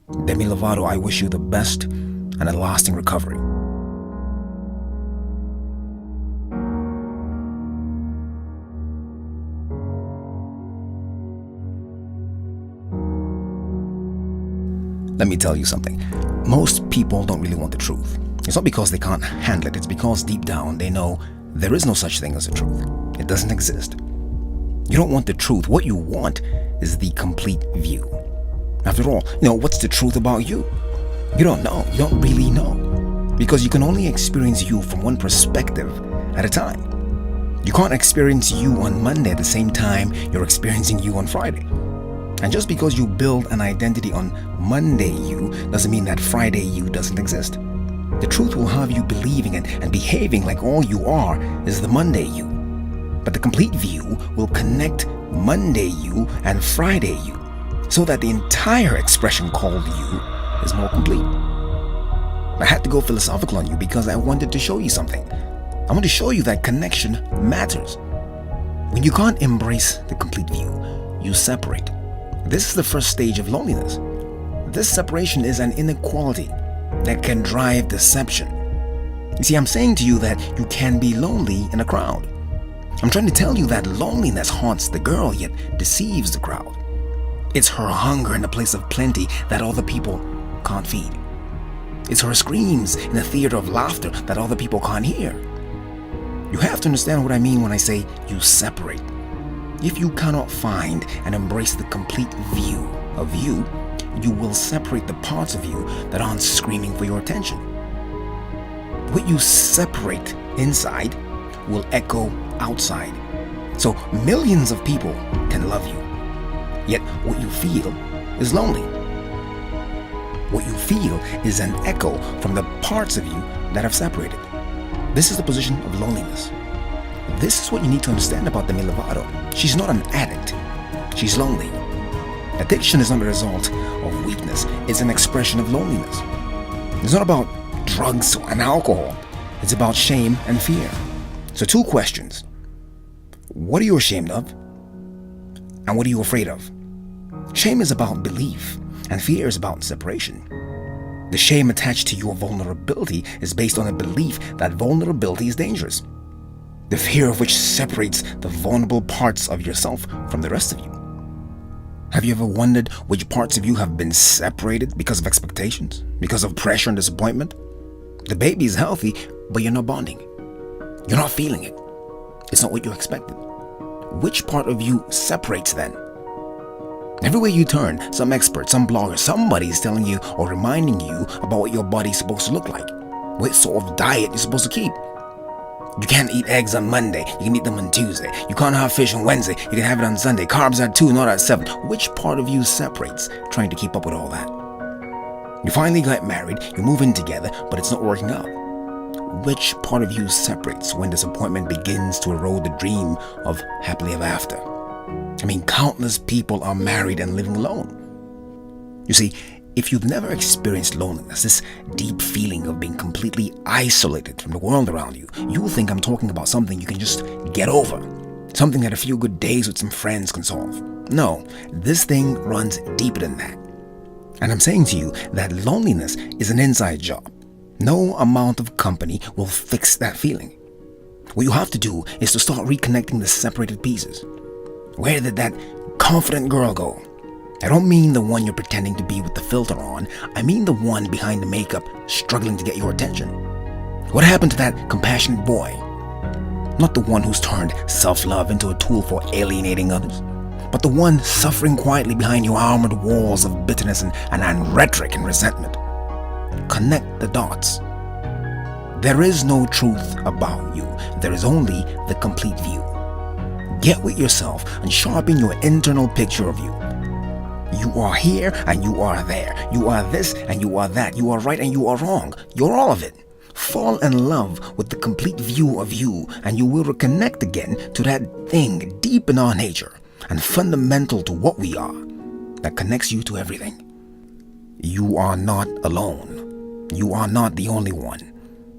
Demi Lovato, I wish you the best and a lasting recovery. Let me tell you something. Most people don't really want the truth. It's not because they can't handle it. It's because deep down they know there is no such thing as the truth. It doesn't exist. You don't want the truth. What you want is the complete view. After all, what's the truth about you? You don't know. You don't really know. Because you can only experience you from one perspective at a time. You can't experience you on Monday at the same time you're experiencing you on Friday. And just because you build an identity on Monday you doesn't mean that Friday you doesn't exist. The truth will have you believing and behaving like all you are is the Monday you. But the complete view will connect Monday you and Friday you so that the entire expression called you is more complete. I had to go philosophical on you because I wanted to show you something. I want to show you that connection matters. When you can't embrace the complete view, you separate. This is the first stage of loneliness. This separation is an inequality that can drive deception. You see, I'm saying to you that you can be lonely in a crowd. I'm trying to tell you that loneliness haunts the girl yet deceives the crowd. It's her hunger in a place of plenty that other people can't feed. It's her screams in a theater of laughter that other people can't hear. You have to understand what I mean when I say you separate. If you cannot find and embrace the complete view of you, you will separate the parts of you that aren't screaming for your attention. What you separate inside will echo outside. So millions of people can love you, yet what you feel is lonely. What you feel is an echo from the parts of you that have separated. This is the position of loneliness. This is what you need to understand about Demi Lovato. She's not an addict. She's lonely. Addiction is not a result of weakness. It's an expression of loneliness. It's not about drugs and alcohol. It's about shame and fear. So 2 questions. What are you ashamed of? And what are you afraid of? Shame is about belief, and fear is about separation. The shame attached to your vulnerability is based on a belief that vulnerability is dangerous. The fear of which separates the vulnerable parts of yourself from the rest of you. Have you ever wondered which parts of you have been separated because of expectations, because of pressure and disappointment? The baby is healthy, but you're not bonding. You're not feeling it. It's not what you expected. Which part of you separates then? Everywhere you turn, some expert, some blogger, somebody is telling you or reminding you about what your body's supposed to look like, what sort of diet you're supposed to keep. You can't eat eggs on Monday, you can eat them on Tuesday. You can't have fish on Wednesday, you can have it on Sunday. Carbs at 2, not at 7. Which part of you separates trying to keep up with all that? You finally got married, you move in together, but it's not working out. Which part of you separates when disappointment begins to erode the dream of happily ever after? I mean, countless people are married and living alone. You see, if you've never experienced loneliness, this deep feeling of being completely isolated from the world around you, you'll think I'm talking about something you can just get over. Something that a few good days with some friends can solve. No, this thing runs deeper than that. And I'm saying to you that loneliness is an inside job. No amount of company will fix that feeling. What you have to do is to start reconnecting the separated pieces. Where did that confident girl go? I don't mean the one you're pretending to be with the filter on. I mean the one behind the makeup struggling to get your attention. What happened to that compassionate boy? Not the one who's turned self-love into a tool for alienating others, but the one suffering quietly behind your armored walls of bitterness and rhetoric and resentment. Connect the dots. There is no truth about you. There is only the complete view. Get with yourself and sharpen your internal picture of you. You are here and you are there. You are this and you are that. You are right and you are wrong. You're all of it. Fall in love with the complete view of you and you will reconnect again to that thing deep in our nature and fundamental to what we are that connects you to everything. You are not alone. You are not the only one.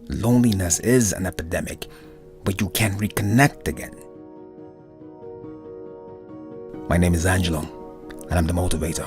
Loneliness is an epidemic, but you can reconnect again. My name is Angelo, and I'm the motivator.